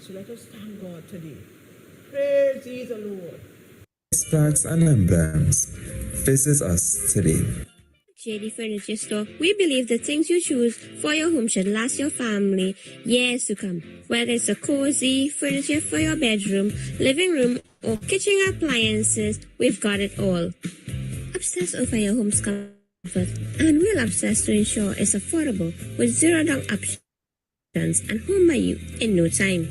So let us thank God today. Praise ye the Lord. Flags and emblems. Visit us today. JD Furniture Store, we believe the things you choose for your home should last your family years to come. Whether it's a cozy furniture for your bedroom, living room, or kitchen appliances, we've got it all. Obsess over your home's comfort, and we'll obsess to ensure it's affordable with zero down options and home by you in no time.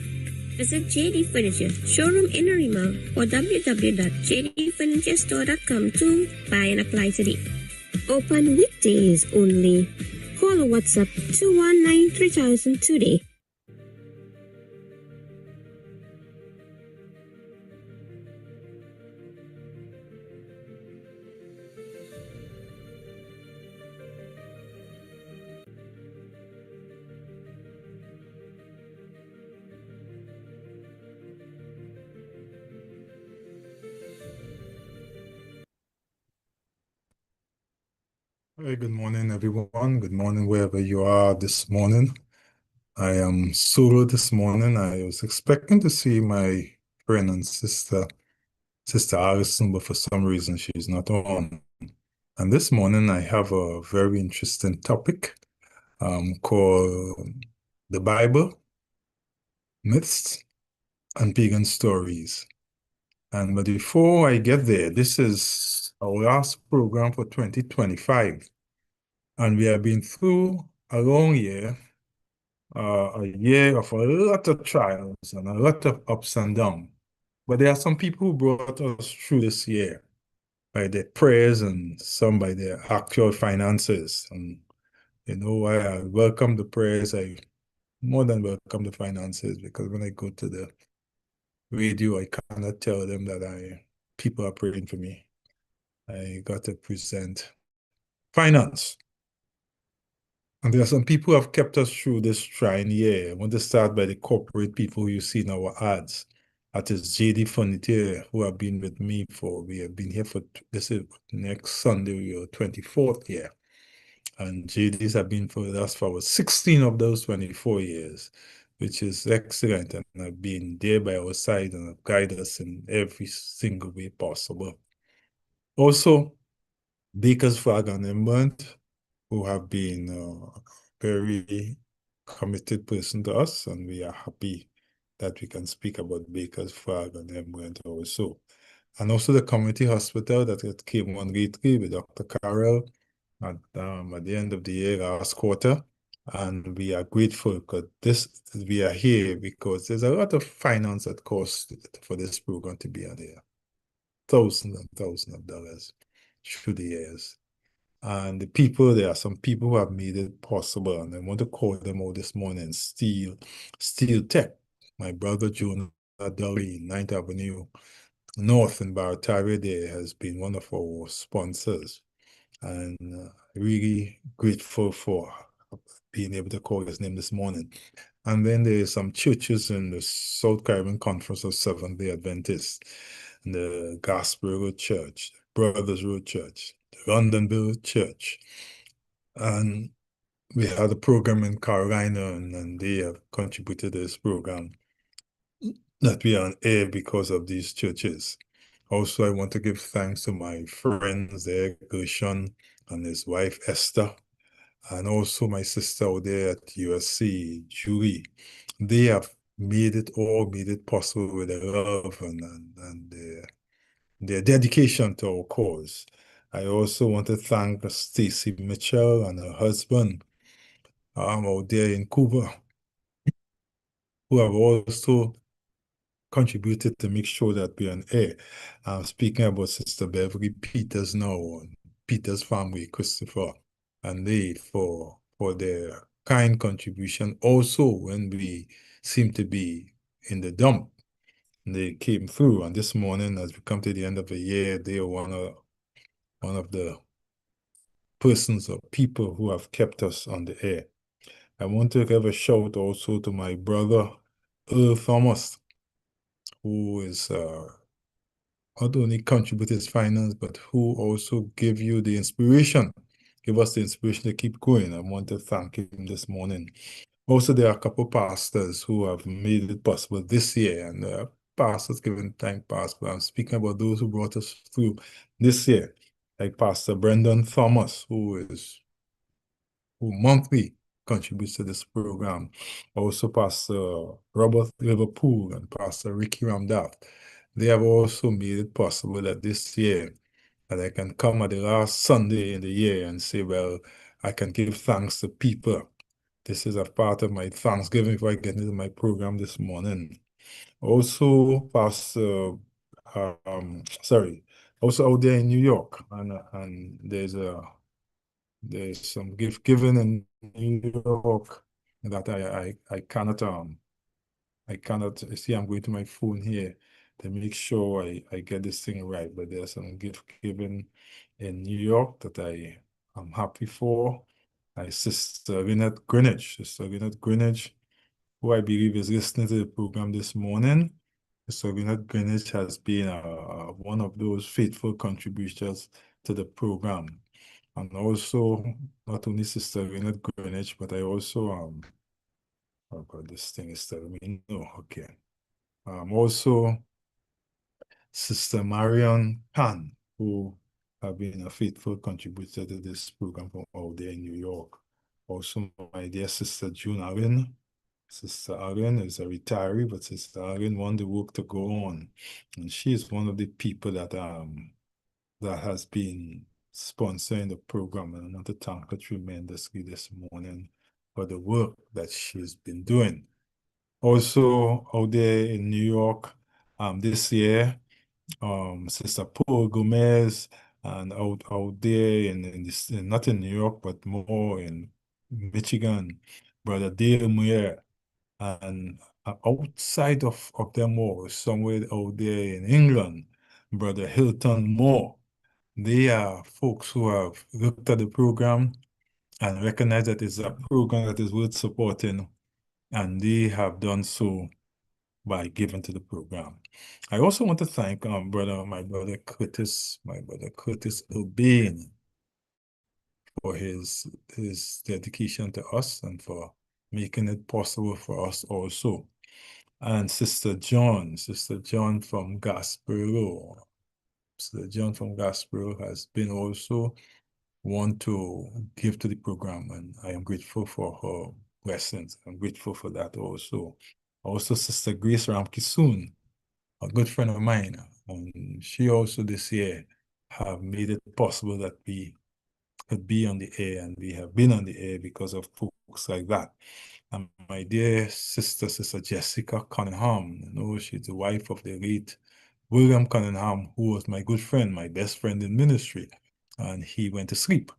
Visit JD Furniture showroom in Arima or www.jdfurniturestore.com to buy and apply today. Open weekdays only. Call or WhatsApp 219 3000 today. Hey, good morning, everyone. Good morning, wherever you are this morning. I am solo this morning. I was expecting to see my friend and sister, Sister Alison, but for some reason she's not on. And this morning I have a very interesting topic called the Bible, myths, and pagan stories. But before I get there, this is our last program for 2025. And we have been through a long year, a year of a lot of trials and a lot of ups and downs. But there are some people who brought us through this year by their prayers and some by their actual finances. And I welcome the prayers. I more than welcome the finances, because when I go to the radio, I cannot tell them that people are praying for me. I got to present finance. And there are some people who have kept us through this trying year. I want to start by the corporate people you see in our ads. That is JD Furniture, who have been with me we have been here for, this is next Sunday, our 24th year. And JDs have been with us for 16 of those 24 years, which is excellent. And have been there by our side and have guided us in every single way possible. Also, Baker's Flag and Emblem, who have been a very committed person to us, and we are happy that we can speak about Baker's Flag and Emblem also. And also the community hospital that came on lately with Dr. Carroll at the end of the year, last quarter. And we are grateful because we are here because there's a lot of finance that costs for this program to be on there. Thousands and thousands of dollars through the years. And there are some people who have made it possible, and I want to call them out this morning. Steel Tech, my brother Jonah Dolly, 9th Avenue North in Barataria there, has been one of our sponsors, and really grateful for being able to call his name this morning. And then there's some churches in the South Caribbean Conference of Seventh-day Adventists, the Gospel Road Church, Brothers Road Church, the Londonville Church. And we had a program in Carolina, and they have contributed to this program that we are on air because of these churches. Also, I want to give thanks to my friends there, Gershon and his wife, Esther, and also my sister out there at USC, Julie. They have made it possible with their love and their dedication to our cause. I also want to thank Stacy Mitchell and her husband out there in Cuba, who have also contributed to make sure that we're on air. I'm speaking about Sister Beverly Peters now, and Peters family, Christopher, and they for their kind contribution. Also, when we seem to be in the dump, they came through. And this morning, as we come to the end of the year, they are one of the persons or people who have kept us on the air. I want to give a shout also to my brother, Earl Thomas, who is not only contribute his finance, but who also give us the inspiration to keep going. I want to thank him this morning. Also, there are a couple pastors who have made it possible this year, and pastors giving time past, but I'm speaking about those who brought us through this year, like Pastor Brendan Thomas, who monthly contributes to this program. Also, Pastor Robert Liverpool and Pastor Ricky Ramdaff. They have also made it possible that this year that I can come at the last Sunday in the year and say, well, I can give thanks to people. This is a part of my Thanksgiving before I get into my program this morning. Also, sorry, also out there in New York, and there's some gift given in New York that I cannot see. I'm going to my phone here to make sure I get this thing right. But there's some gift given in New York that I am happy for. My sister Sister Lynette Greenwich, who I believe is listening to the program this morning. Sister Lynette Greenwich has been one of those faithful contributors to the program. And also, not only Sister Lynette Greenwich, but I also, oh God, this thing is telling me no, okay. Also, Sister Marion Khan, who have been a faithful contributor to this program from out there in New York. Also, my dear Sister June Allen. Sister Allen is a retiree, but Sister Allen want the work to go on. And she is one of the people that has been sponsoring the program. And I want to thank her tremendously this morning for the work that she's been doing. Also, out there in New York, this year, Sister Paul Gomez, and out there not in New York, but more in Michigan, Brother Dale Muir, and outside of them all, somewhere out there in England, Brother Hilton Moore. They are folks who have looked at the program and recognize that it's a program that is worth supporting, and they have done so by giving to the program. I also want to thank my brother Curtis Urbain for his dedication to us and for making it possible for us also. And Sister John from Gaspereau. Sister John from Gaspereau has been also one to give to the program, and I am grateful for her blessings. I'm grateful for that also. Also, Sister Grace Ramkisoon, a good friend of mine, and she also this year have made it possible that we could be on the air, and we have been on the air because of folks like that. And my dear Sister Jessica Cunningham, she's the wife of the late William Cunningham, who was my good friend, my best friend in ministry, and he went to sleep.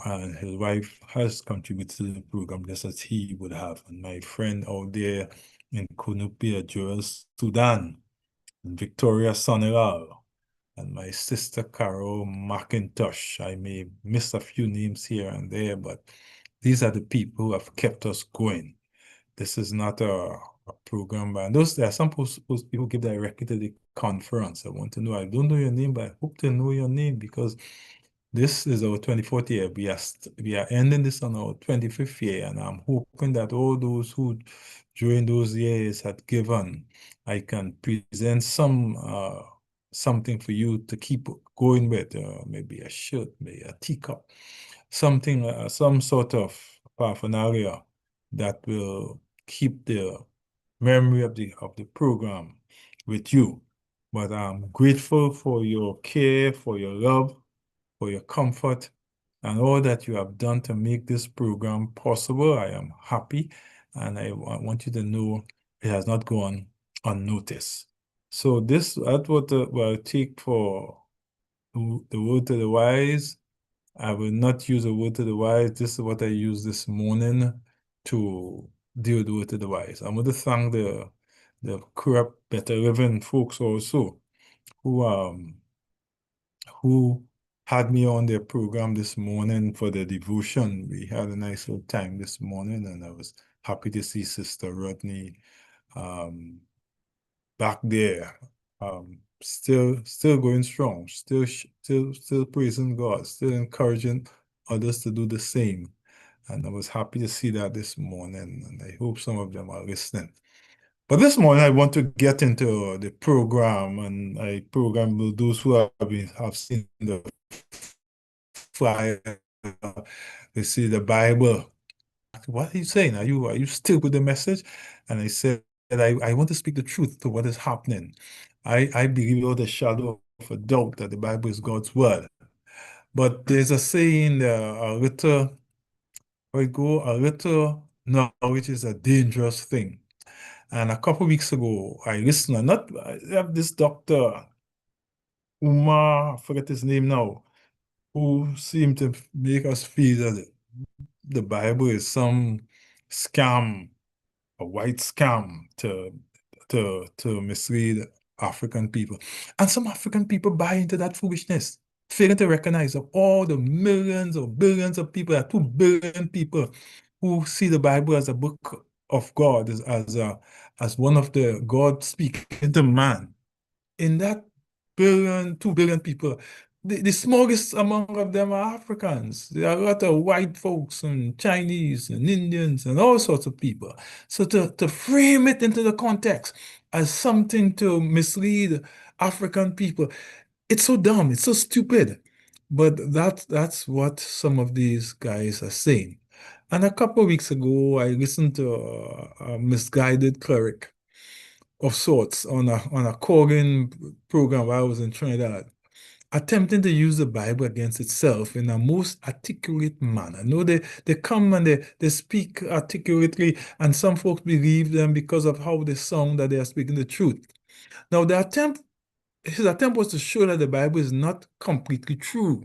And his wife has contributed to the program just as he would have. And my friend out there in Kunupia, Joel Sudan, and Victoria Sonilal, and my sister Carol McIntosh. I may miss a few names here and there, but these are the people who have kept us going. This is not a program, and there are some people give directly to the conference. I want to know, I don't know your name, but I hope to know your name because this is our 24th year. We are ending this on our 25th year, and I'm hoping that all those who during those years had given, I can present something for you to keep going with, maybe a shirt, maybe a teacup, something, some sort of paraphernalia that will keep the memory of the program with you. But I'm grateful for your care, for your love, for your comfort, and all that you have done to make this program possible. I am happy, and I want you to know it has not gone unnoticed. So that's what I take for the word to the wise. I will not use a word to the wise. This is what I used this morning to deal with the word to the wise. I want to thank the corrupt better living folks also who had me on their program this morning for the devotion. We had a nice little time this morning, and I was happy to see Sister Rodney back there, still going strong, still praising God, still encouraging others to do the same. And I was happy to see that this morning, and I hope some of them are listening. But this morning, I want to get into the program, and I program those who have seen the flyer. They see the Bible. What are you saying? Are you still with the message? And I said, I want to speak the truth to what is happening. I believe without a shadow of a doubt that the Bible is God's word. But there's a saying, a little knowledge is a dangerous thing. And a couple of weeks ago, I listened, I have this doctor, Umar, I forget his name now, who seemed to make us feel that the Bible is some scam, a white scam to mislead African people. And some African people buy into that foolishness, failing to recognize of all the millions or billions of people, 2 billion people who see the Bible as a book of God, as one of the God speaking to man. In that 2 billion people, the smallest among of them are Africans. There are a lot of white folks and Chinese and Indians and all sorts of people. So to frame it into the context as something to mislead African people, it's so dumb, it's so stupid. But that's what some of these guys are saying. And a couple of weeks ago, I listened to a misguided cleric of sorts on a Pagan program while I was in Trinidad, attempting to use the Bible against itself in a most articulate manner. No, they come and they speak articulately, and some folks believe them because of how they sound that they are speaking the truth. Now, his attempt was to show that the Bible is not completely true,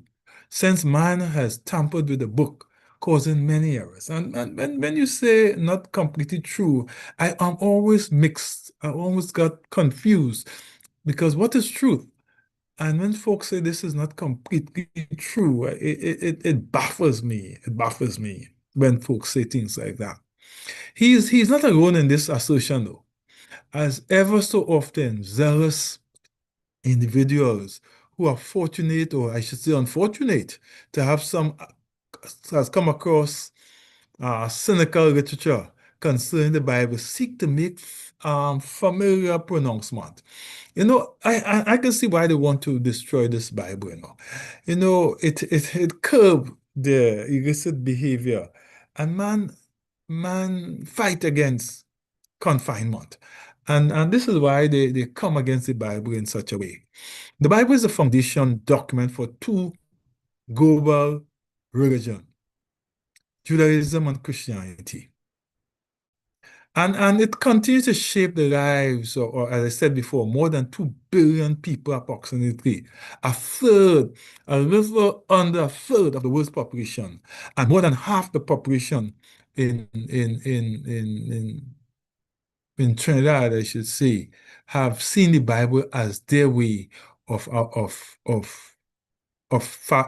since man has tampered with the book, causing many errors. And when you say not completely true, I am always mixed. I almost got confused because what is truth? And when folks say this is not completely true, it baffles me. It baffles me when folks say things like that. He's not alone in this assertion, though, as ever so often zealous individuals who are fortunate, or I should say unfortunate, to have has come across cynical literature concerning the Bible, seek to make familiar pronouncement. I can see why they want to destroy this Bible. It curb the illicit behavior, and man fight against confinement. And this is why they come against the Bible in such a way. The Bible is a foundation document for two global religions, Judaism and Christianity. And it continues to shape the lives, or as I said before, more than 2 billion people approximately, a little under a third of the world's population, and more than half the population in in in in in, in Trinidad, I should say, have seen the Bible as their way of of of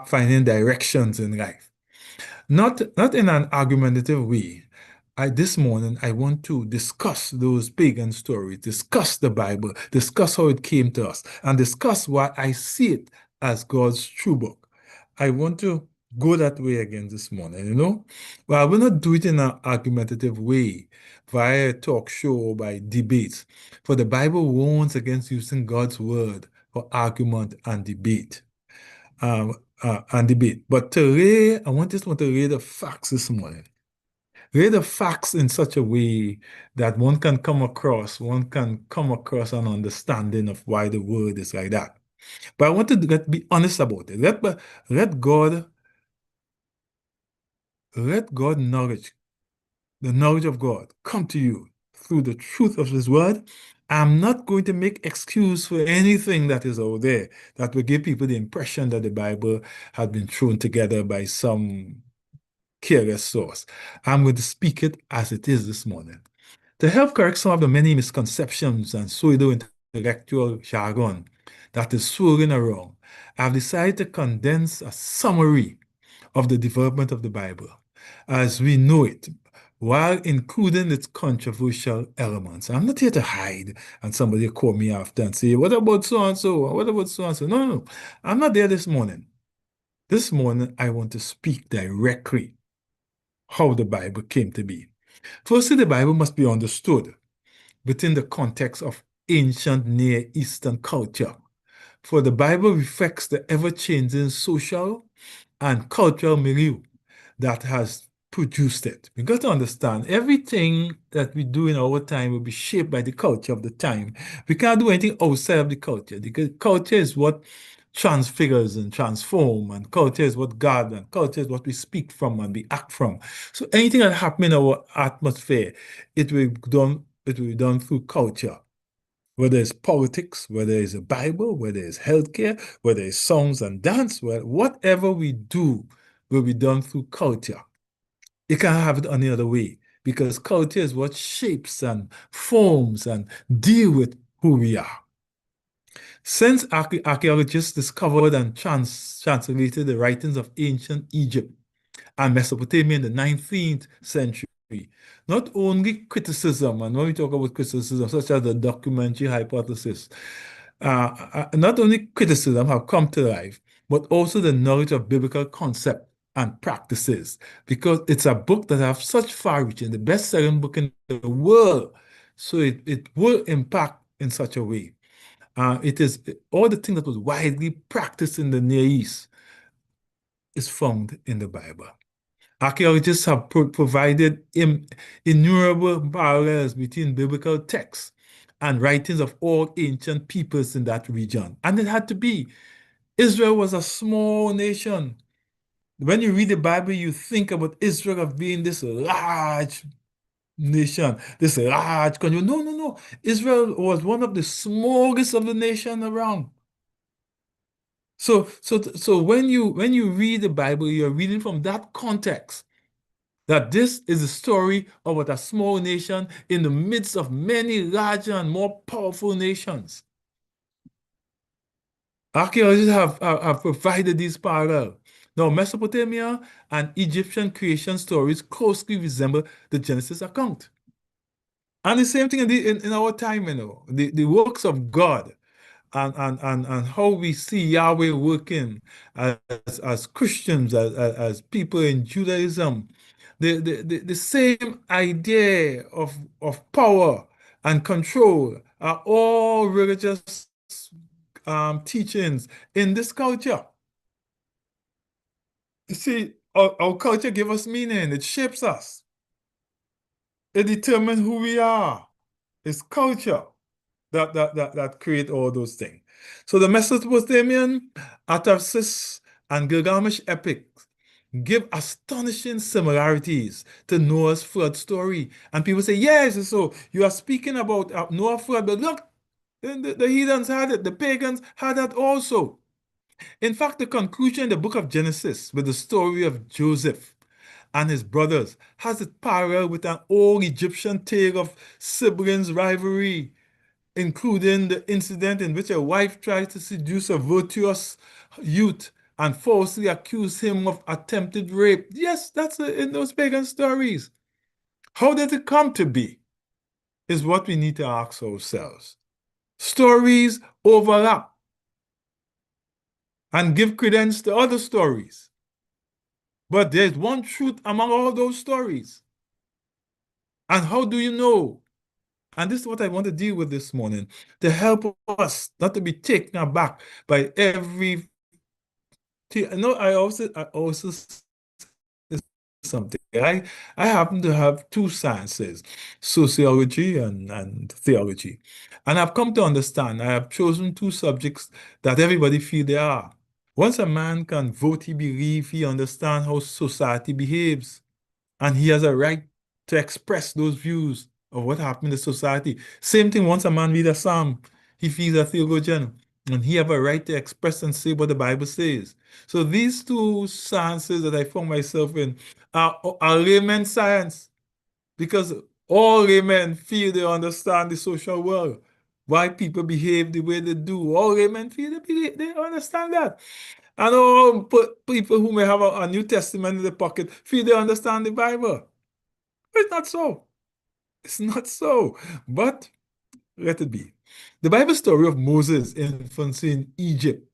finding directions in life. Not in an argumentative way. This morning, I want to discuss those pagan stories, discuss the Bible, discuss how it came to us, and discuss why I see it as God's true book. I want to go that way again this morning. Well, I will not do it in an argumentative way, via a talk show or by debates, for the Bible warns against using God's word for argument and debate. But I just want to lay the facts this morning. Lay the facts in such a way that one can come across an understanding of why the word is like that. But I want to be honest about it. Let God knowledge, the knowledge of God, come to you through the truth of His word. I'm not going to make excuse for anything that is out there that will give people the impression that the Bible has been thrown together by some careless source. I'm going to speak it as it is this morning. To help correct some of the many misconceptions and pseudo-intellectual jargon that is swirling around, I've decided to condense a summary of the development of the Bible as we know it, while including its controversial elements. I'm not here to hide and somebody call me after and say, what about so-and-so? What about so-and-so? No. I'm not there this morning. This morning, I want to speak directly how the Bible came to be. Firstly, the Bible must be understood within the context of ancient Near Eastern culture, for the Bible reflects the ever-changing social and cultural milieu that has produced it. We got to understand everything that we do in our time will be shaped by the culture of the time. We can't do anything outside of the culture because culture is what transfigures and transform, and culture is what God, and culture is what we speak from and we act from. So anything that happens in our atmosphere, it will be done through culture. Whether it's politics, whether it's a Bible, whether it's healthcare, whether it's songs and dance, well, whatever we do will be done through culture. You can't have it any other way because culture is what shapes and forms and deal with who we are. Since archaeologists discovered and translated the writings of ancient Egypt and Mesopotamia in the 19th century, not only criticism, and when we talk about criticism, such as the documentary hypothesis, not only criticism have come to life, but also the knowledge of biblical concept and practices, because it's a book that have such far-reaching, the best-selling book in the world. So it will impact in such a way. It is all the things that was widely practiced in the Near East is found in the Bible. Archaeologists have provided innumerable parallels between biblical texts and writings of all ancient peoples in that region. And it had to be. Israel was a small nation. When you read the Bible, you think about Israel of being this large nation, this large country. No, no, no. Israel was one of the smallest of the nation around. So when you read the Bible, you're reading from that context. That this is the story of what a small nation in the midst of many larger and more powerful nations. Archaeologists have provided these parallels. Now, Mesopotamia and Egyptian creation stories closely resemble the Genesis account. And the same thing in our time, the works of God and how we see Yahweh working as Christians, as people in Judaism. The same idea of power and control are all religious teachings in this culture. You see, our culture gives us meaning, it shapes us, it determines who we are. It's culture that create all those things. So the Mesopotamian, Atarsis, and Gilgamesh epics give astonishing similarities to Noah's flood story. And people say, yes, so you are speaking about Noah's flood, but look, the heathens had it, the pagans had that also. In fact, the conclusion in the book of Genesis with the story of Joseph and his brothers has a parallel with an old Egyptian tale of siblings rivalry, including the incident in which a wife tried to seduce a virtuous youth and falsely accuse him of attempted rape. Yes, that's in those pagan stories. How did it come to be? Is what we need to ask ourselves. Stories overlap and give credence to other stories. But there's one truth among all those stories. And how do you know? And this is what I want to deal with this morning, to help us not to be taken aback by every. I also something. I happen to have two sciences, sociology and theology. And I've come to understand, I have chosen two subjects that everybody feel they are. Once a man can vote, he believe he understands how society behaves. And he has a right to express those views of what happened in society. Same thing, once a man read a psalm, he feels a theologian, and he have a right to express and say what the Bible says. So these two sciences that I found myself in are layman science, because all laymen feel they understand the social world, why people behave the way they do. All laymen feel they understand that. And all people who may have a New Testament in the pocket feel they understand the Bible. It's not so. It's not so. But let it be. The Bible story of Moses' infancy in Egypt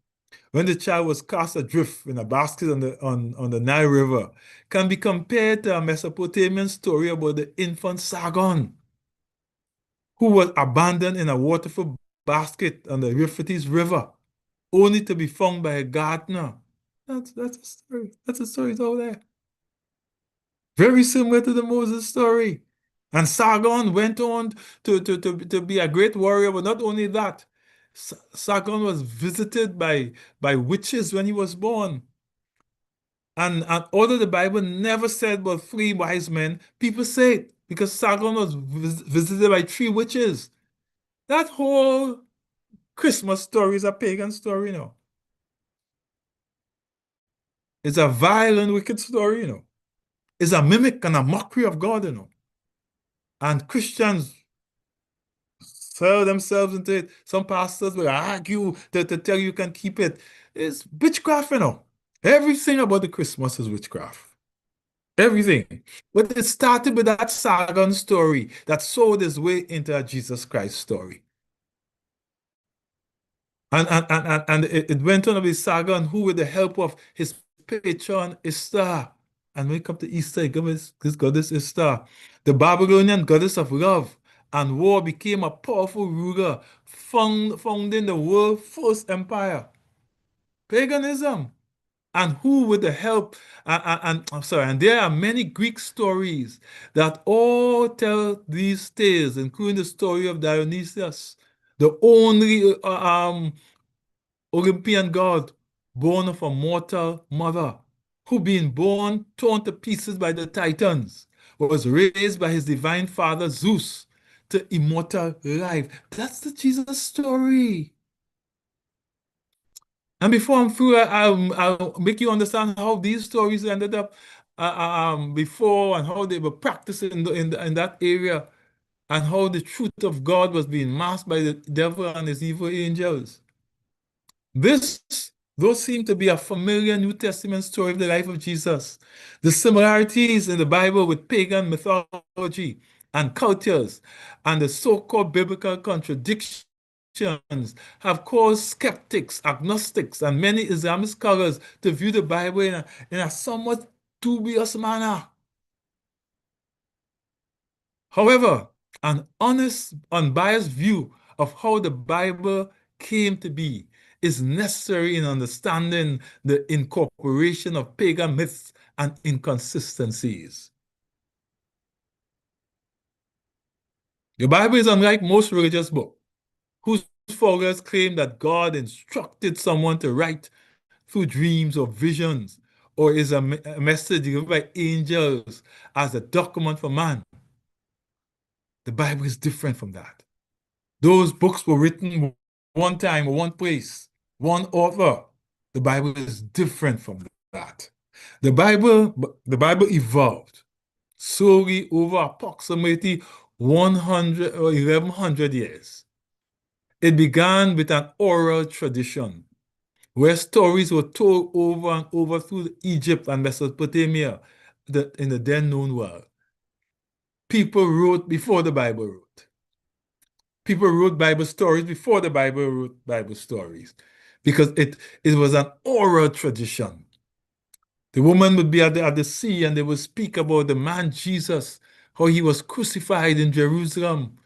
when the child was cast adrift in a basket on the Nile River, can be compared to a Mesopotamian story about the infant Sargon, who was abandoned in a waterful basket on the Euphrates River, only to be found by a gardener. That's a story. That's a story out there. Very similar to the Moses story. And Sargon went on to be a great warrior, but not only that, Sargon was visited by witches when he was born. And although the Bible never said about three wise men, people say it because Sargon was visited by three witches. That whole Christmas story is a pagan story, you know. It's a vile and wicked story, you know. It's a mimic and a mockery of God, you know. And Christians sell themselves into it. Some pastors will argue to tell you can keep it. It's witchcraft, you know. Everything about the Christmas is witchcraft. Everything. But it started with that Sargon story that sold its way into a Jesus Christ story. And it went on with Sargon, who, with the help of his patron Ishtar, and when it comes to Easter, this goddess Ishtar, the Babylonian goddess of love and war, became a powerful ruler, founding the world's first empire, paganism. And who, with the help, I'm sorry, and there are many Greek stories that all tell these tales, including the story of Dionysius, the only Olympian god born of a mortal mother, who, being born torn to pieces by the Titans, was raised by his divine father Zeus to immortal life. That's the Jesus story. And before I'm through, I'll make you understand how these stories ended up before, and how they were practiced in that area, and how the truth of God was being masked by the devil and his evil angels. This, those seem to be a familiar New Testament story of the life of Jesus. The similarities in the Bible with pagan mythology and cultures and the so-called biblical contradictions have caused skeptics, agnostics, and many Islamic scholars to view the Bible in a somewhat dubious manner. However, an honest, unbiased view of how the Bible came to be is necessary in understanding the incorporation of pagan myths and inconsistencies. The Bible is unlike most religious books, whose followers claim that God instructed someone to write through dreams or visions, or is a message given by angels as a document for man. The Bible is different from that. Those books were written one time or one place, one author. The Bible is different from that. The Bible evolved slowly over approximately 100 or 1100 years. It began with an oral tradition where stories were told over and over through Egypt and Mesopotamia in the then known world. People wrote before the Bible wrote. People wrote Bible stories before the Bible wrote Bible stories because it was an oral tradition. The woman would be at the sea and they would speak about the man Jesus, how he was crucified in Jerusalem.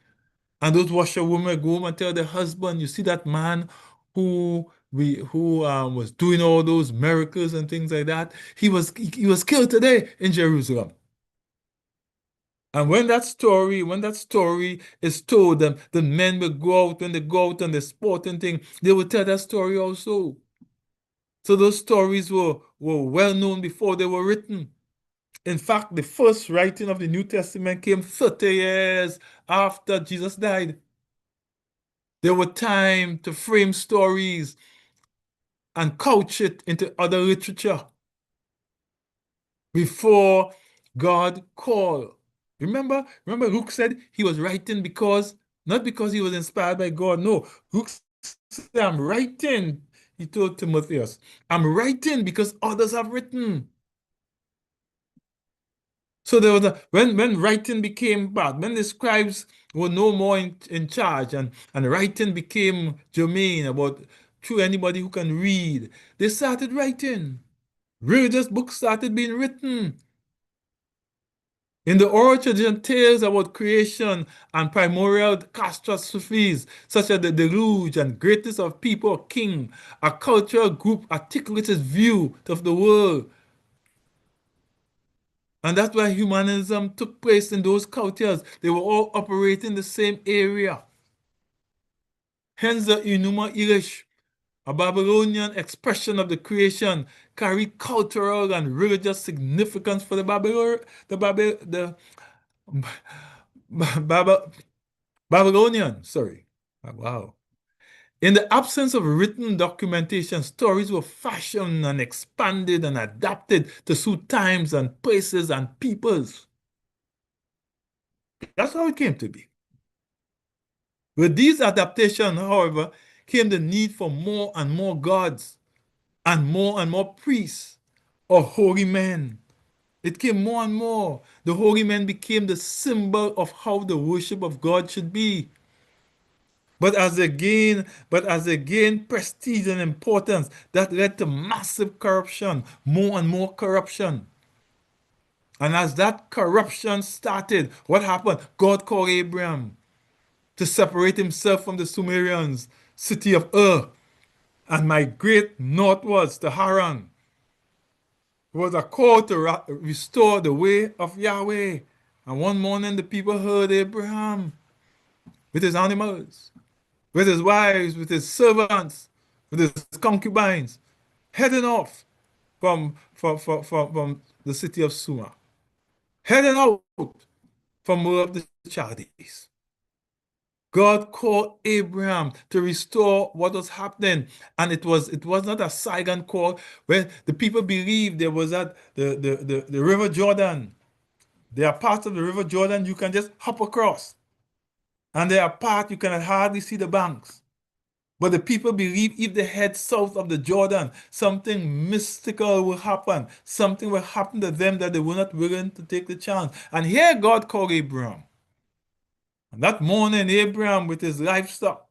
And those washerwomen would go home and tell their husband, you see that man who was doing all those miracles and things like that, he was killed today in Jerusalem. And when that story is told, them the men will go out when they go out on the sporting thing, they will tell that story also. So those stories were well known before they were written. In fact, the first writing of the New Testament came 30 years after Jesus died. There were time to frame stories and couch it into other literature before God called. Remember Luke said he was writing not because he was inspired by God. No, Luke said, I'm writing, he told Timotheus, I'm writing because others have written. So there was when writing became bad, when the scribes were no more in charge and writing became germane about through anybody who can read. They started writing. Religious books started being written. In the oral tradition, tales about creation and primordial catastrophes, such as the deluge and greatness of people or king, a cultural group articulates its view of the world. And that's why humanism took place in those cultures. They were all operating the same area. Hence the Enuma Elish, a Babylonian expression of the creation, carried cultural and religious significance for the Babylonian. Sorry. Wow. In the absence of written documentation, stories were fashioned and expanded and adapted to suit times and places and peoples. That's how it came to be. With these adaptations, however, came the need for more and more gods and more priests or holy men. It came more and more. The holy men became the symbol of how the worship of God should be. But as they gained prestige and importance, that led to massive corruption, more and more corruption. And as that corruption started, what happened? God called Abraham to separate himself from the Sumerians, city of Ur, and migrate northwards to Haran. It was a call to restore the way of Yahweh. And one morning the people heard Abraham with his animals, with his wives, with his servants, with his concubines, heading off from the city of Sumer, heading out from Ur of the Chaldees. God called Abraham to restore what was happening. And it was not a silent call where the people believed there was at the River Jordan. There are parts of the River Jordan you can just hop across. And there are parts you can hardly see the banks. But the people believe if they head south of the Jordan, something mystical will happen. Something will happen to them that they were not willing to take the chance. And here God called Abraham. And that morning, Abraham with his livestock,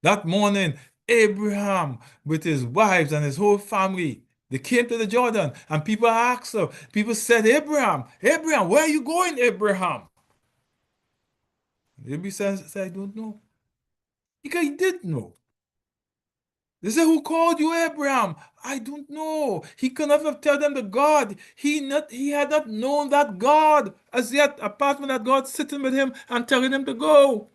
that morning, Abraham with his wives and his whole family, they came to the Jordan and people asked him, people said, Abraham, where are you going, Abraham? Abraham said, I don't know. Because he did know. They said, who called you Abraham? I don't know. He could not have told them the God. He had not known that God as yet, apart from that God sitting with him and telling him to go.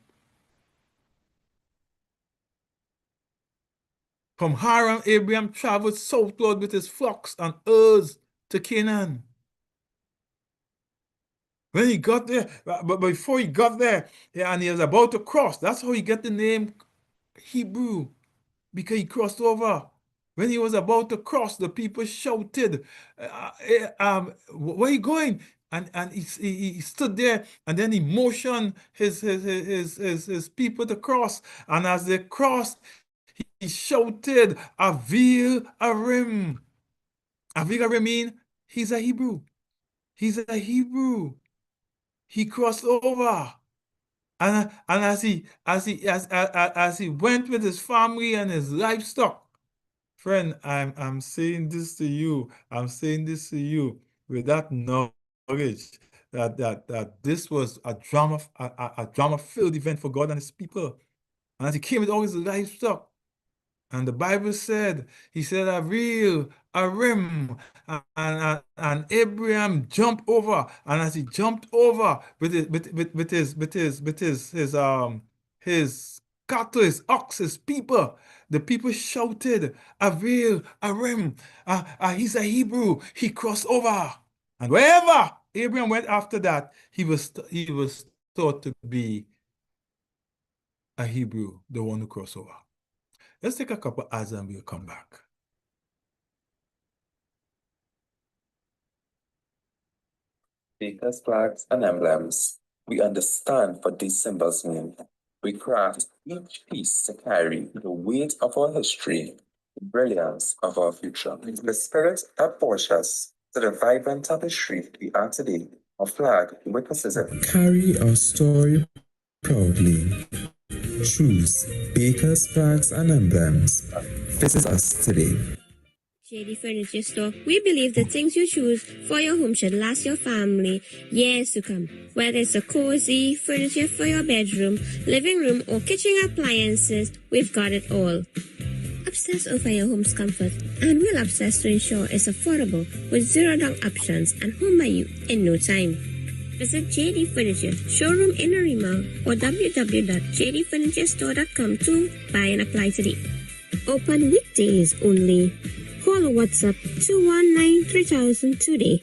From Haran, Abraham traveled southward with his flocks and herds to Canaan. When he got there, but before he got there, and he was about to cross, that's how he got the name Hebrew, because he crossed over. When he was about to cross, the people shouted, where are you going? And he stood there, and then he motioned his people to cross. And as they crossed, he shouted, Avil Arim. Avil Arim means he's a Hebrew. He's a Hebrew. He crossed over. And as he went with his family and his livestock, friend, I'm saying this to you. I'm saying this to you with that knowledge that this was a drama-filled event for God and his people. And as he came with all his livestock, and the Bible said, he said, a rim, and Abraham jumped over, and as he jumped over his cattle, his ox, his people, the people shouted, a rim, he's a Hebrew, he crossed over. And wherever Abraham went after that, he was thought to be a Hebrew, the one who crossed over. Let's take a couple ads and we'll come back. Because flags and emblems, we understand what these symbols mean. We craft each piece to carry the weight of our history, the brilliance of our future. The spirit that pushes us to the vibrant tapestry we are today, a flag witnesses it. Carry our story proudly. Choose Baker's Flags and Emblems. Visit us today. JD Furniture Store, we believe the things you choose for your home should last your family years to come. Whether it's a cozy furniture for your bedroom, living room, or kitchen appliances, we've got it all. Obsess over your home's comfort, and we'll obsess to ensure it's affordable with zero-down options and home by you in no time. Visit JD Furniture, showroom in Arima, or www.jdfurniturestore.com to buy and apply today. Open weekdays only. Call or WhatsApp 219-3000 today.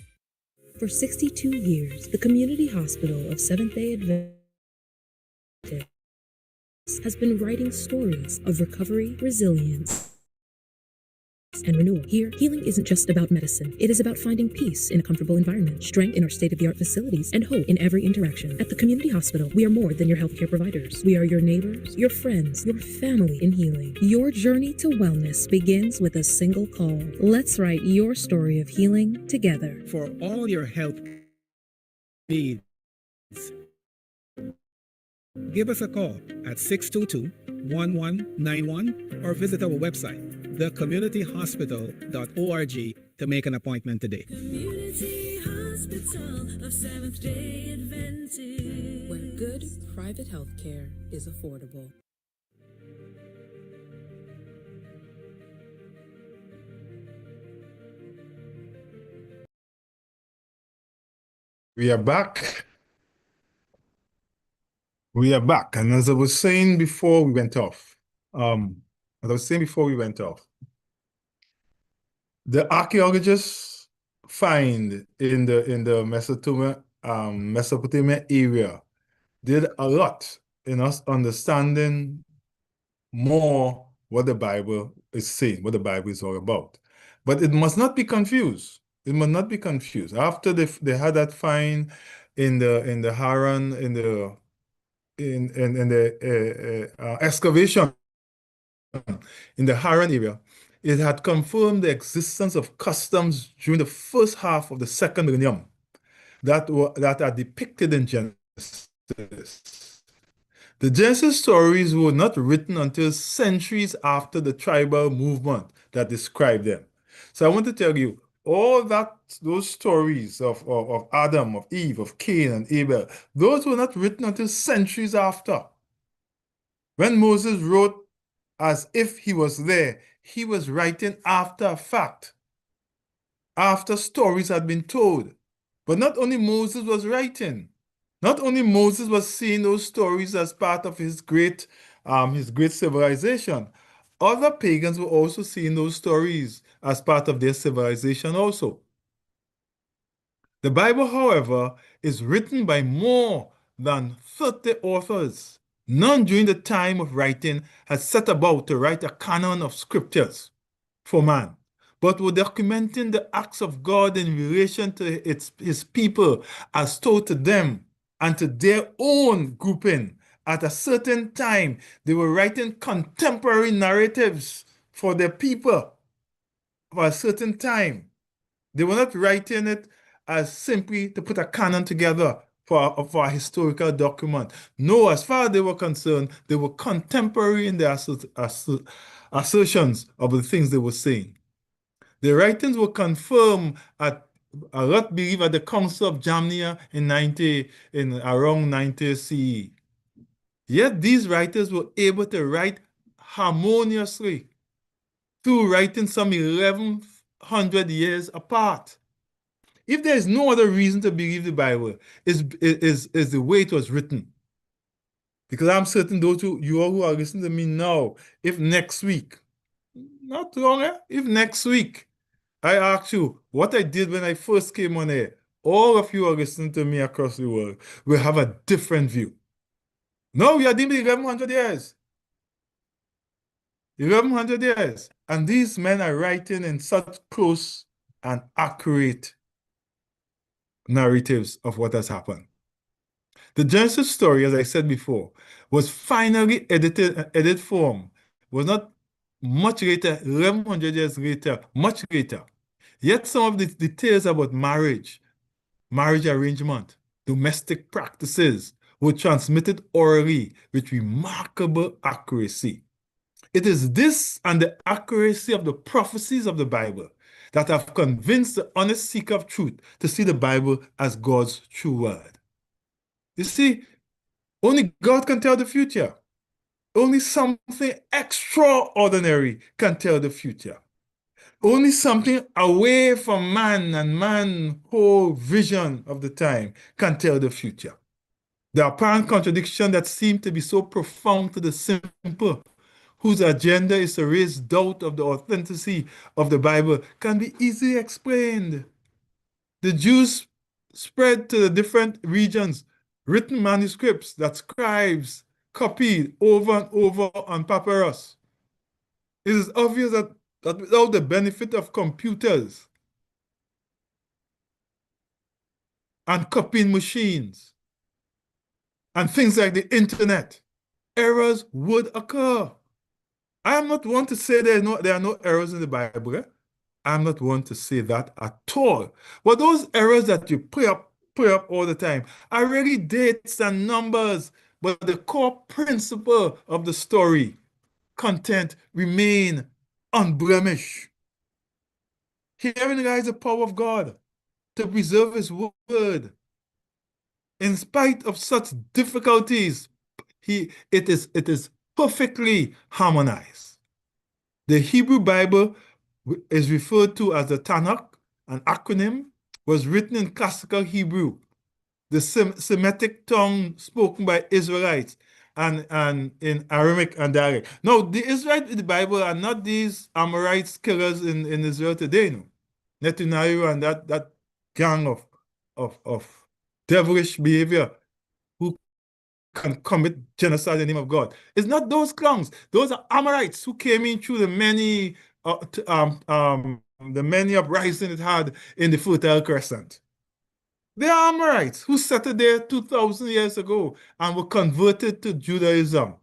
For 62 years, the Community Hospital of Seventh-day Adventists has been writing stories of recovery, resilience, and renewal. Here, healing isn't just about medicine. It is about finding peace in a comfortable environment, strength in our state-of-the-art facilities, and hope in every interaction. At the Community Hospital, we are more than your healthcare providers. We are your neighbors, your friends, your family in healing. Your journey to wellness begins with a single call. Let's write your story of healing together. For all your health needs, give us a call at 622-1191 or visit our website, thecommunityhospital.org, to make an appointment today. Community Hospital of Seventh-day Adventists, where good private health care is affordable. We are back. We are back. And as I was saying before we went off, the archaeologists find in the Mesopotamia area did a lot in us understanding more what the Bible is saying, what the Bible is all about. But it must not be confused. It must not be confused. After they had that find in the Haran, in the excavation in the Haran area, it had confirmed the existence of customs during the first half of the second millennium that are depicted in Genesis. The Genesis stories were not written until centuries after the tribal movement that described them. So I want to tell you, those stories of Adam, of Eve, of Cain and Abel, those were not written until centuries after. When Moses wrote as if he was there, he was writing after a fact, after stories had been told. But not only Moses was writing, not only Moses was seeing those stories as part of his great civilization, other pagans were also seeing those stories as part of their civilization also. The Bible, however, is written by more than 30 authors. None during the time of writing had set about to write a canon of scriptures for man, but were documenting the acts of God in relation to his people as told to them and to their own grouping. At a certain time, they were writing contemporary narratives for their people for a certain time. They were not writing it as simply to put a canon together for a historical document. No, as far as they were concerned, they were contemporary in their assertions of the things they were saying. The writings were confirmed at a lot believe at the Council of Jamnia in around 90 CE. Yet these writers were able to write harmoniously through writing some 1100 years apart. If there is no other reason to believe the Bible, is the way it was written. Because I'm certain those you all who are listening to me now, if next week, not longer, if next week, I ask you what I did when I first came on air, all of you are listening to me across the world will have a different view. No, we are dealing with 1100 years. 1100 years. And these men are writing in such close and accurate narratives of what has happened. The Genesis story, as I said before, was finally edited form, was not much later, 1100 years later, much later. Yet some of the details about marriage arrangement, domestic practices were transmitted orally with remarkable accuracy. It is this and the accuracy of the prophecies of the Bible that have convinced the honest seeker of truth to see the Bible as God's true word. You see, only God can tell the future. Only something extraordinary can tell the future. Only something away from man and man's whole vision of the time can tell the future. The apparent contradiction that seems to be so profound to the simple, whose agenda is to raise doubt of the authenticity of the Bible, can be easily explained. The Jews spread to the different regions written manuscripts that scribes copied over and over on papyrus. It is obvious that without the benefit of computers and copying machines and things like the internet, errors would occur. I am not one to say there are no errors in the Bible. I'm not one to say that at all. But those errors that you put up all the time are really dates and numbers, but the core principle of the story, content, remain unblemished. Herein lies the power of God to preserve His word. In spite of such difficulties, it is perfectly harmonized. The Hebrew Bible is referred to as the Tanakh, an acronym, was written in classical Hebrew, the Semitic tongue spoken by Israelites, and in Aramaic and dialect. Now, the Israelites in the Bible are not these Amorites killers in Israel today, no. Netanyahu and that gang of devilish behavior who can commit genocide in the name of God. It's not those clowns. Those are Amorites who came in through the many uprisings it had in the Fertile Crescent. They are Amorites who settled there 2,000 years ago and were converted to Judaism.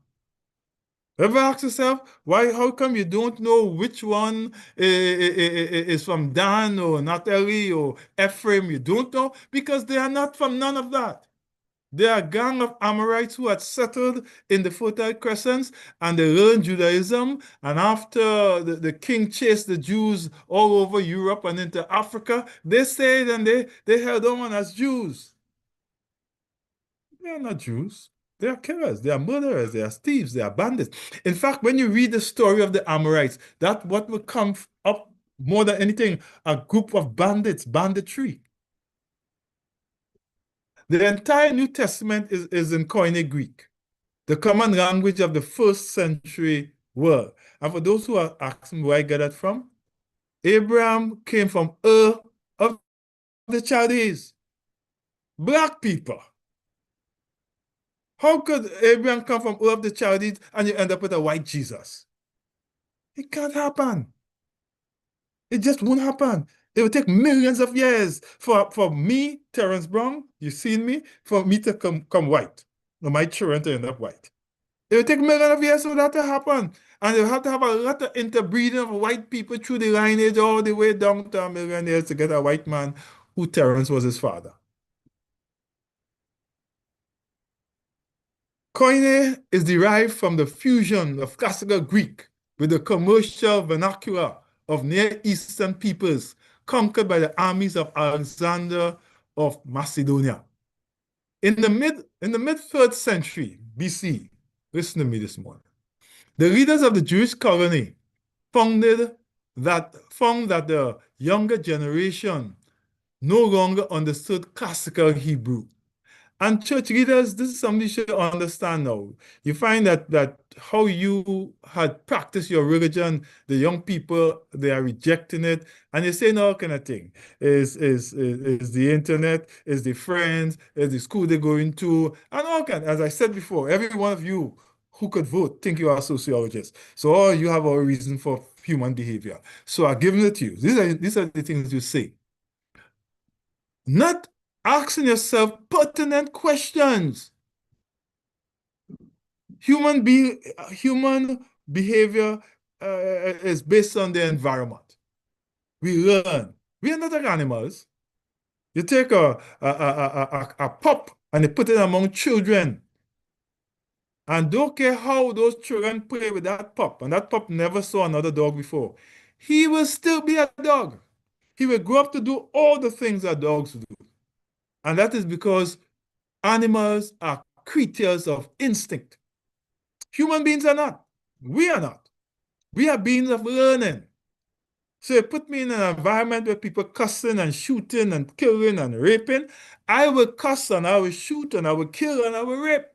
Ever ask yourself, how come you don't know which one is from Dan or Naphtali or Ephraim? You don't know? Because they are not from none of that. They are a gang of Amorites who had settled in the Fertile Crescent and they learned Judaism. And after the king chased the Jews all over Europe and into Africa, they stayed and they held on as Jews. They are not Jews. They are killers, they are murderers, they are thieves, they are bandits. In fact, when you read the story of the Amorites, that's what will come up more than anything, a group of bandits, banditry. The entire New Testament is in Koine Greek, the common language of the first century world. And for those who are asking where I get that from, Abraham came from Ur of the Chaldees, black people. How could Abraham come from Ur of the Chaldees and you end up with a white Jesus? It can't happen. It just won't happen. It will take millions of years for me, Terrence Brown, you've seen me, for me to come white, or my children to end up white. It will take millions of years for that to happen. And you'll have to have a lot of interbreeding of white people through the lineage all the way down to a million years to get a white man who Terrence was his father. Koine is derived from the fusion of classical Greek with the commercial vernacular of Near Eastern peoples conquered by the armies of Alexander of Macedonia. In the mid-3rd century BC, listen to me this morning, the leaders of the Jewish colony found that the younger generation no longer understood classical Hebrew. And church leaders, this is something you should understand now. You find that how you had practiced your religion, the young people, they are rejecting it. And you're saying all kind of thing. Is the internet, is the friends, is the school they're going to, and all kind. As I said before, every one of you who could vote think you are sociologists. So all you have a reason for human behavior. So I've given it to you. These are the things you say. Not asking yourself pertinent questions. Human behavior is based on the environment. We learn. We are not like animals. You take a pup and they put it among children. And don't care how those children play with that pup, and that pup never saw another dog before, he will still be a dog. He will grow up to do all the things that dogs do. And that is because animals are creatures of instinct. Human beings are not. We are not. We are beings of learning. So you put me in an environment where people cussing and shooting and killing and raping, I will cuss and I will shoot and I will kill and I will rape.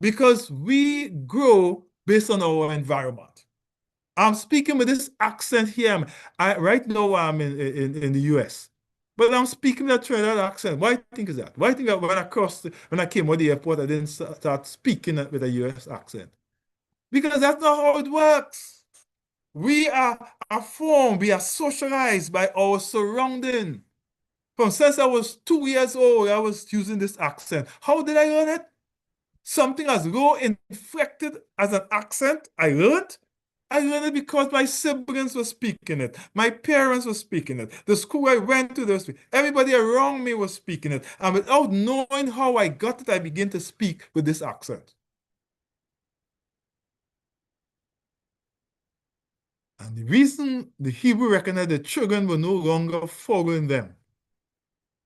Because we grow based on our environment. I'm speaking with this accent here. Right now I'm in the US. But I'm speaking that Trinidad accent. Why do you think is that? Why do you think that when I came to the airport, I didn't start speaking with a US accent? Because that's not how it works. We are formed, we are socialized by our surrounding. From since I was 2 years old, I was using this accent. How did I learn it? Something as low inflected as an accent, I learned it because my siblings were speaking it. My parents were speaking it. The school I went to, everybody around me was speaking it. And without knowing how I got it, I began to speak with this accent. And the reason the Hebrew recognized the children were no longer following them,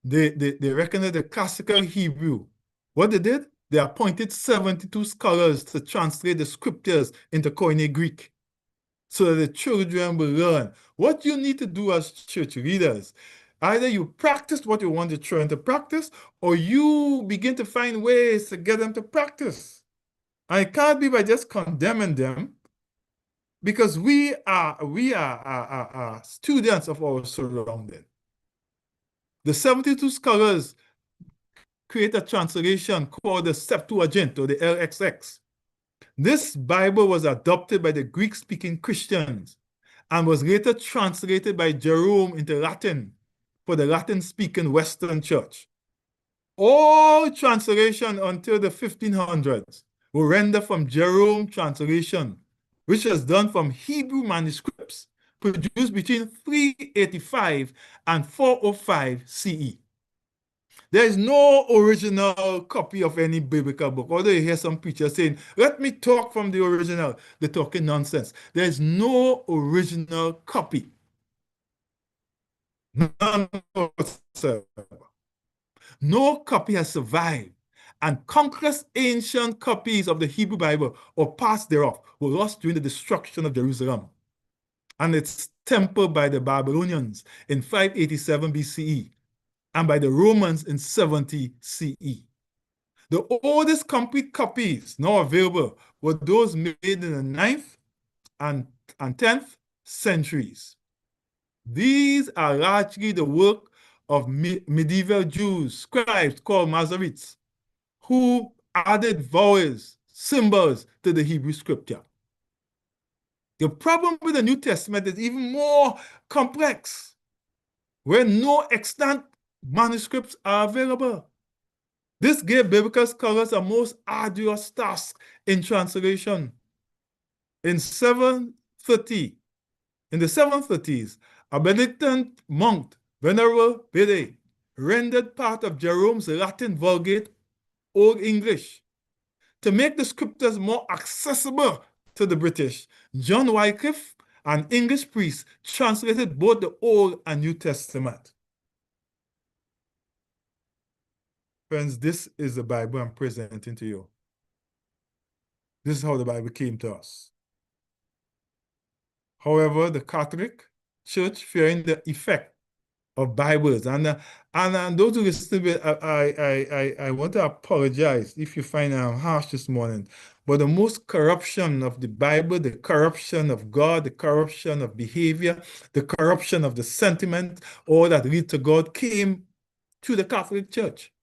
they recognized the classical Hebrew. What they did? They appointed 72 scholars to translate the scriptures into Koine Greek so that the children will learn. What you need to do as church leaders, either you practice what you want your children to practice, or you begin to find ways to get them to practice. And it can't be by just condemning them, because we are students of our surrounding. The 72 scholars create a translation called the Septuagint, or the LXX. This Bible was adopted by the Greek-speaking Christians and was later translated by Jerome into Latin for the Latin-speaking Western Church. All translation until the 1500s were rendered from Jerome translation, which was done from Hebrew manuscripts produced between 385 and 405 CE. There is no original copy of any biblical book, although you hear some preachers saying, let me talk from the original. They're talking nonsense. There is no original copy. None whatsoever. No copy has survived, and countless ancient copies of the Hebrew Bible or parts thereof were lost during the destruction of Jerusalem and its temple by the Babylonians in 587 BCE and by the Romans in 70 CE. The oldest complete copies now available were those made in the 9th and 10th centuries. These are largely the work of medieval Jews, scribes called Masoretes, who added vowels, symbols to the Hebrew scripture. The problem with the New Testament is even more complex, where no extant manuscripts are available. This gave biblical scholars a most arduous task in translation. In the 730s, a Benedictine monk, Venerable Bede, rendered part of Jerome's Latin Vulgate Old English. To make the scriptures more accessible to the British, John Wycliffe, an English priest, translated both the Old and New Testament. Friends, this is the Bible I'm presenting to you. This is how the Bible came to us. However, the Catholic Church, fearing the effect of Bibles, and those who listen to it, I want to apologize if you find I'm harsh this morning, but the most corruption of the Bible, the corruption of God, the corruption of behavior, the corruption of the sentiment, all that lead to God, came to the Catholic Church.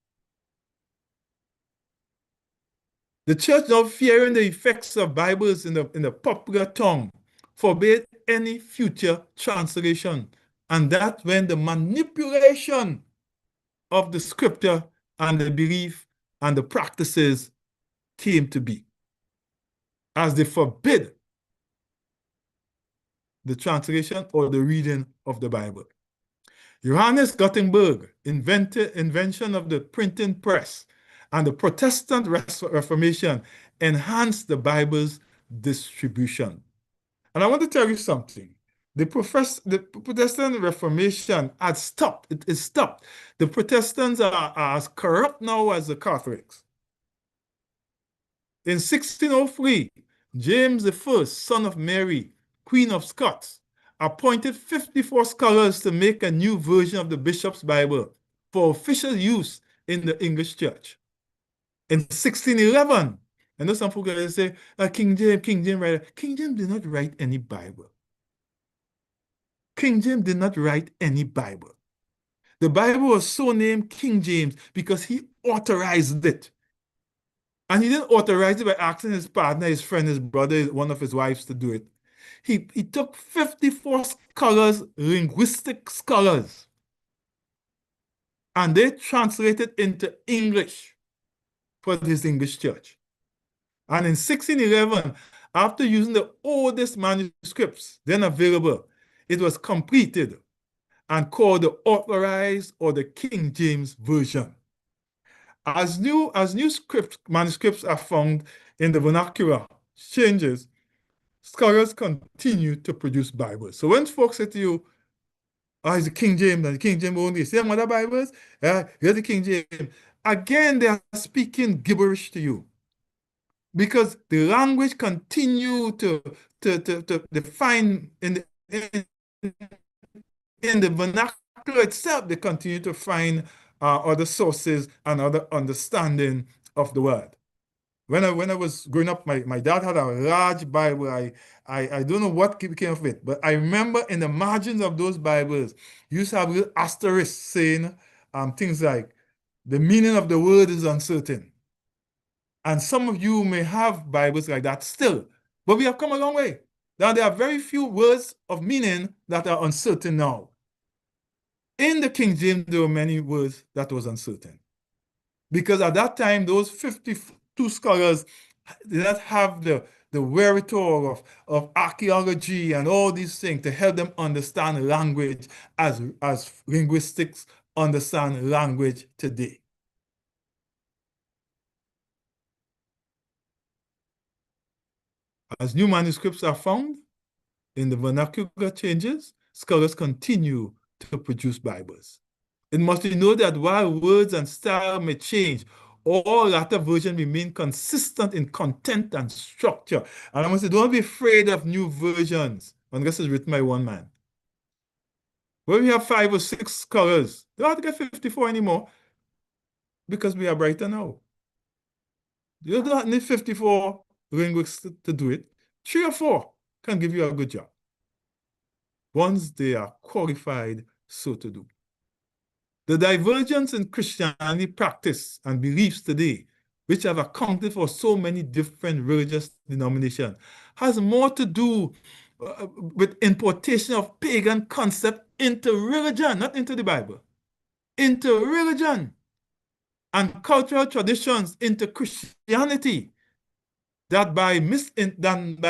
The church, now fearing the effects of Bibles in the popular tongue, forbade any future translation. And that's when the manipulation of the scripture and the belief and the practices came to be, as they forbid the translation or the reading of the Bible. Johannes Gutenberg invention of the printing press and the Protestant Reformation enhanced the Bible's distribution. And I want to tell you something. The Protestant Reformation had stopped. It is stopped. The Protestants are as corrupt now as the Catholics. In 1603, James I, son of Mary, Queen of Scots, appointed 54 scholars to make a new version of the Bishop's Bible for official use in the English church. In 1611, I know some people say, King James writer. King James did not write any Bible. King James did not write any Bible. The Bible was so named King James because he authorized it. And he didn't authorize it by asking his partner, his friend, his brother, one of his wives to do it. He took 54 scholars, linguistic scholars, and they translated into English for his English church. And in 1611, after using the oldest manuscripts then available, it was completed and called the Authorized or the King James Version. As new manuscripts are found in the vernacular changes, scholars continue to produce Bibles. So when folks say to you, it's the King James and the King James only, same other Bibles, here's the King James. Again, they are speaking gibberish to you because the language continue to define in the vernacular itself, they continue to find other sources and other understanding of the word. When I was growing up, my dad had a large Bible. I don't know what became of it, but I remember in the margins of those Bibles, you used to have little asterisks saying things like, the meaning of the word is uncertain. And some of you may have Bibles like that still, but we have come a long way. Now there are very few words of meaning that are uncertain now. In the King James, there were many words that was uncertain. Because at that time, those 52 scholars did not have the wherewithal of archaeology and all these things to help them understand language as linguistics understand language today. As new manuscripts are found in the vernacular changes, scholars continue to produce Bibles. It must be noted that while words and style may change, all latter versions remain consistent in content and structure. And I must say, don't be afraid of new versions unless it's written by one man. When we have 5 or 6 scholars, they don't have to get 54 anymore because we are brighter now. You don't need 54 linguists to do it. 3 or 4 can give you a good job once they are qualified so to do. The divergence in Christianity practice and beliefs today, which have accounted for so many different religious denominations, has more to do with importation of pagan concept into religion, not into the Bible, into religion, and cultural traditions into Christianity, than by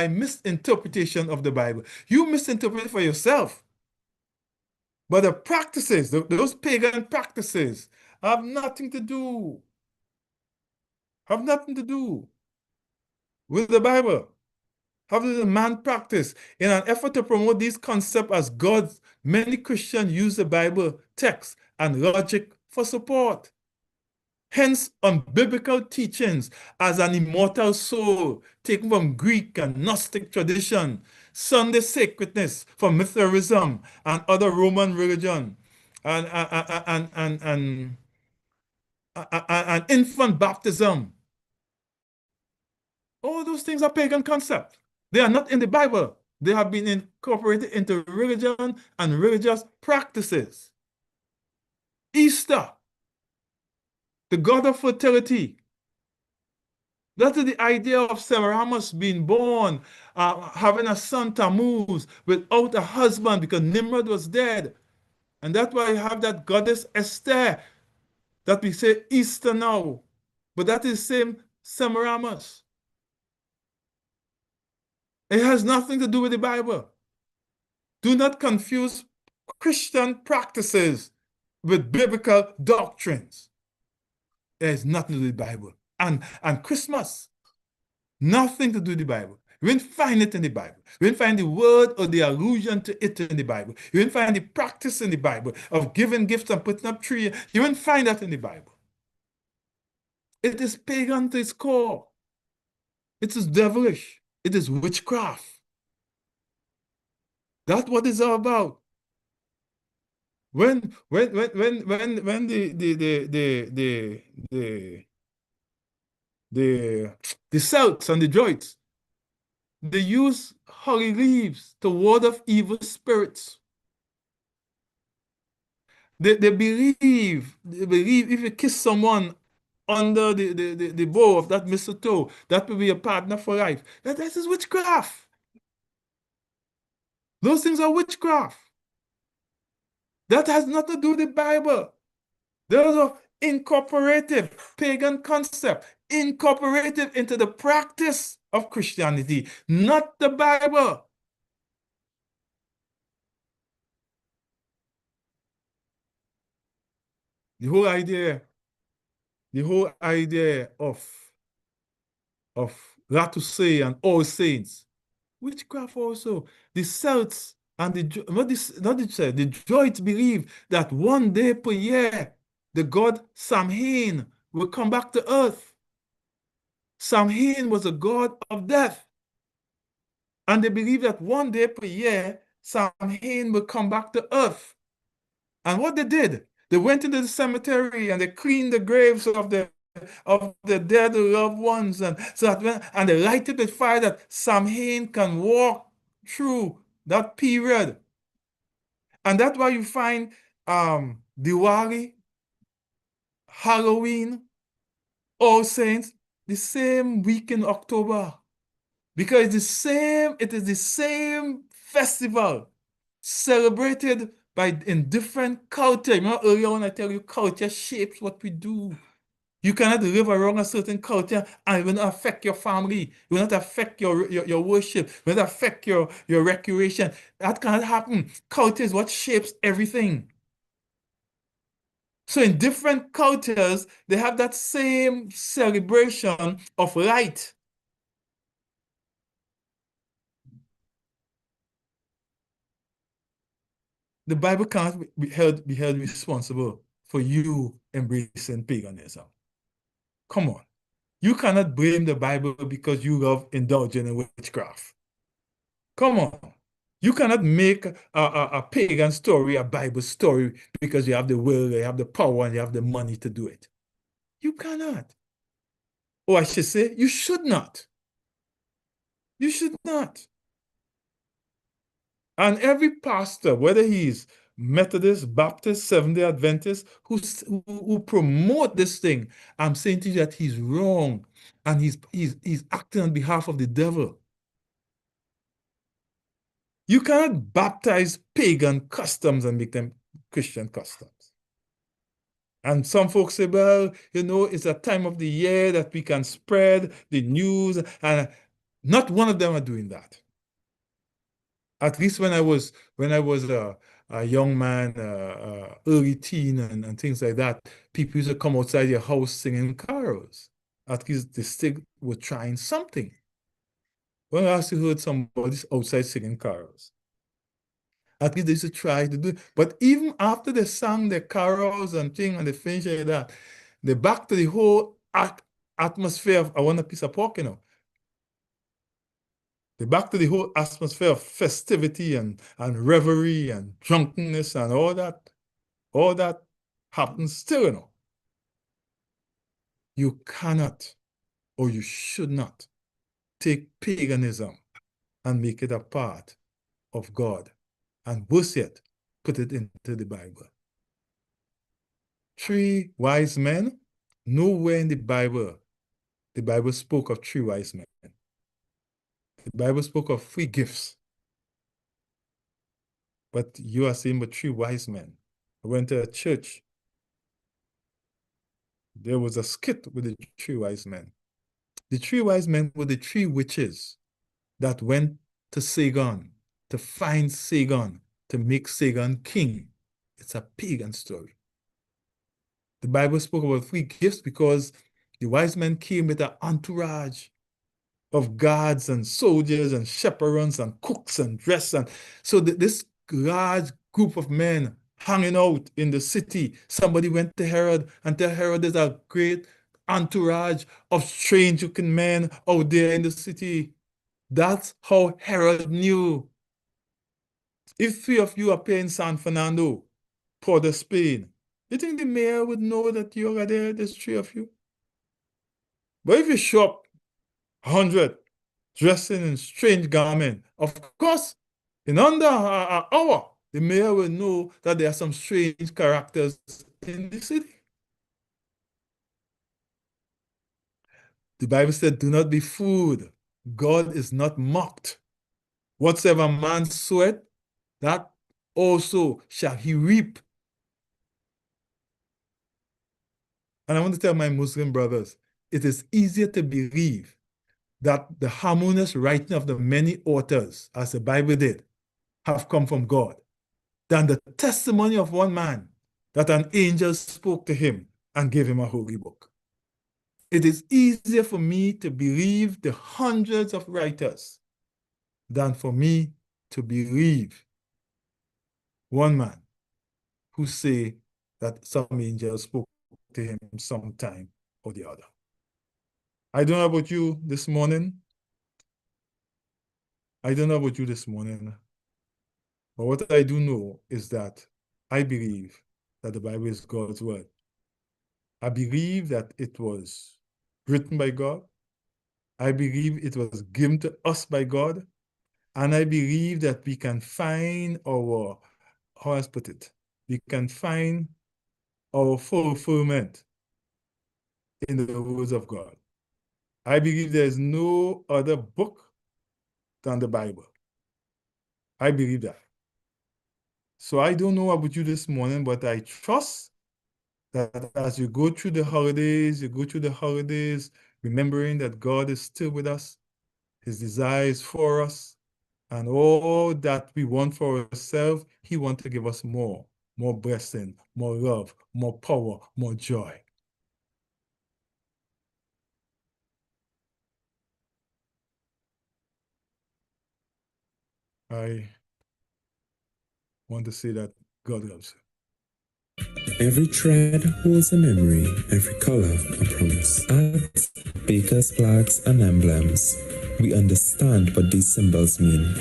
misinterpretation of the Bible. You misinterpret it for yourself. But the practices, those pagan practices, have nothing to do with the Bible. How does a man practice? In an effort to promote these concepts as gods, many Christians use the Bible text and logic for support. Hence, unbiblical teachings as an immortal soul, taken from Greek and Gnostic tradition, Sunday sacredness from Mithraism and other Roman religion, and infant baptism. All those things are pagan concepts. They are not in the Bible. They have been incorporated into religion and religious practices. Easter, the god of fertility. That is the idea of Semiramis being born, having a son Tammuz without a husband because Nimrod was dead. And that's why you have that goddess Esther that we say Easter now. But that is the same Semiramis. It has nothing to do with the Bible. Do not confuse Christian practices with biblical doctrines. There's nothing to do with the Bible. And Christmas, nothing to do with the Bible. You won't find it in the Bible. You won't find the word or the allusion to it in the Bible. You won't find the practice in the Bible of giving gifts and putting up trees. You won't find that in the Bible. It is pagan to its core. It is devilish. It is witchcraft. That's what it's all about. When the Celts and the Druids, they use holly leaves to ward off evil spirits. They believe if you kiss someone under the bow of that mistletoe, that will be a partner for life. That is witchcraft. Those things are witchcraft. That has nothing to do with the Bible. Those are incorporated pagan concept, incorporated into the practice of Christianity, not the Bible. The whole idea of Ratusay and All Saints, witchcraft also. The Celts and the Druids believe that one day per year, the god Samhain will come back to earth. Samhain was a god of death. And they believe that one day per year, Samhain will come back to earth. And what they did, they went into the cemetery and they cleaned the graves of the dead loved ones, and so that and they lighted the fire that Samhain can walk through that period. And that's why you find Diwali, Halloween, All Saints, the same week in October. Because it is the same festival celebrated in different culture. You know, earlier when I tell you culture shapes what we do. You cannot live around a certain culture and it will not affect your family. It will not affect your worship. It will not affect your recreation. That cannot happen. Culture is what shapes everything. So in different cultures, they have that same celebration of light. The Bible can't be held responsible for you embracing paganism. Come on. You cannot blame the Bible because you love indulging in witchcraft. Come on. You cannot make a pagan story a Bible story because you have the will, you have the power, and you have the money to do it. You cannot. Or I should say, you should not. You should not. And every pastor, whether he's Methodist, Baptist, Seventh-day Adventist, who promote this thing, I'm saying to you that he's wrong, and he's acting on behalf of the devil. You cannot baptize pagan customs and make them Christian customs. And some folks say, well, you know, it's a time of the year that we can spread the news, and not one of them are doing that. At least when I was a young man, early teen and things like that, people used to come outside your house singing carols. At least they still were trying something. When last you heard somebody outside singing carols? At least they used to try to do it. But even after they sang their carols and things and they finished like that, they back to the whole atmosphere of I want a piece of pork, you know. They back to the whole atmosphere of festivity and revelry and drunkenness and all that. All that happens still, you know. You cannot or you should not take paganism and make it a part of God. And worse yet, put it into the Bible. 3 wise men, nowhere in the Bible spoke of 3 wise men. The Bible spoke of 3 gifts. But you are saying but 3 wise men. I went to a church. There was a skit with the 3 wise men. The 3 wise men were the 3 witches that went to Sagan to find Sagan to make Pagan king. It's a pagan story. The Bible spoke about 3 gifts because the wise men came with an entourage of guards and soldiers and chaperons and cooks and dress. And so this large group of men hanging out in the city, somebody went to Herod and tell Herod there's a great entourage of strange-looking men out there in the city. That's how Herod knew. If 3 of you appear in San Fernando, Port of Spain, you think the mayor would know that you are there, there's 3 of you? But if you show up 100 dressing in strange garment, of course, in under an hour, the mayor will know that there are some strange characters in the city. The Bible said, do not be fooled. God is not mocked. Whatsoever man soweth, that also shall he reap. And I want to tell my Muslim brothers, it is easier to believe that the harmonious writing of the many authors, as the Bible did, have come from God, than the testimony of one man that an angel spoke to him and gave him a holy book. It is easier for me to believe the hundreds of writers than for me to believe one man who say that some angel spoke to him sometime or the other. I don't know about you this morning. But what I do know is that I believe that the Bible is God's word. I believe that it was written by God. I believe it was given to us by God. And I believe that we can find our, how I put it, we can find our fulfillment in the words of God. I believe there is no other book than the Bible. I believe that. So I don't know about you this morning, but I trust that as you go through the holidays, remembering that God is still with us, his desire is for us, and all that we want for ourselves, he wants to give us more blessing, more love, more power, more joy. I want to say that God loves you. Every thread holds a memory, every color a promise. At Baker's Flags and Emblems, we understand what these symbols mean.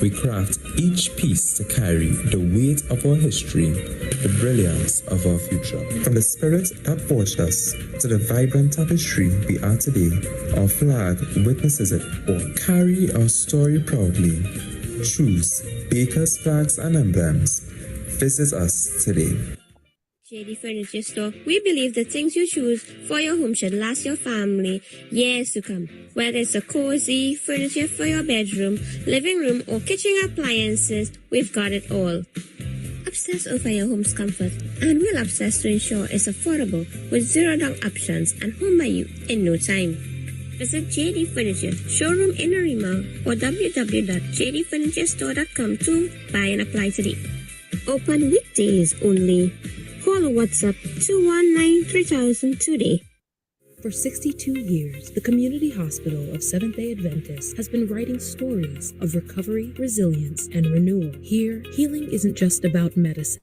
We craft each piece to carry the weight of our history, the brilliance of our future. From the spirit that forged us to the vibrant tapestry we are today, our flag witnesses it all. Carry our story proudly. Choose Baker's Flags and Emblems. Visit us today. JD Furniture Store, we believe the things you choose for your home should last your family years to come. Whether it's a cozy furniture for your bedroom, living room, or kitchen appliances, we've got it all. Obsess over your home's comfort, and we'll obsess to ensure it's affordable with zero-down options and home by you in no time. Visit JD Furniture, showroom in Arima, or www.jdfurniturestore.com to buy and apply today. Open weekdays only. Call or WhatsApp 219-3000 today. For 62 years, the Community Hospital of Seventh-day Adventists has been writing stories of recovery, resilience, and renewal. Here, healing isn't just about medicine.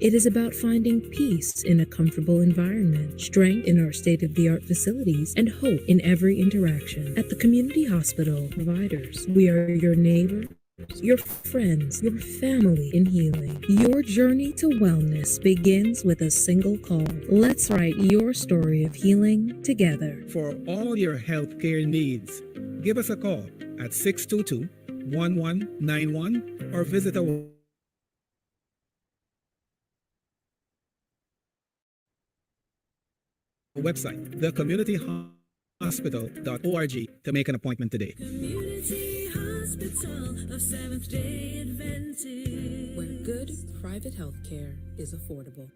It is about finding peace in a comfortable environment, strength in our state-of-the-art facilities, and hope in every interaction. At the Community Hospital Providers, we are your neighbor, your friends, your family in healing. Your journey to wellness begins with a single call. Let's write your story of healing together. For all your healthcare needs, give us a call at 622-1191 or visit our website, thecommunityhospital.org, to make an appointment today. Community Hospital of Seventh-day Adventists, where good private health care is affordable.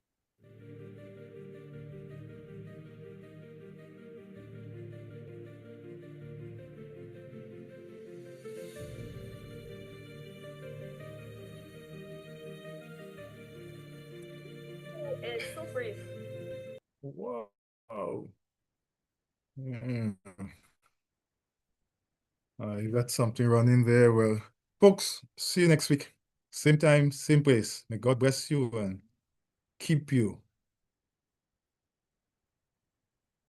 It's so brave. Wow. Mm. You got something running there. Well, folks, see you next week. Same time, same place. May God bless you and keep you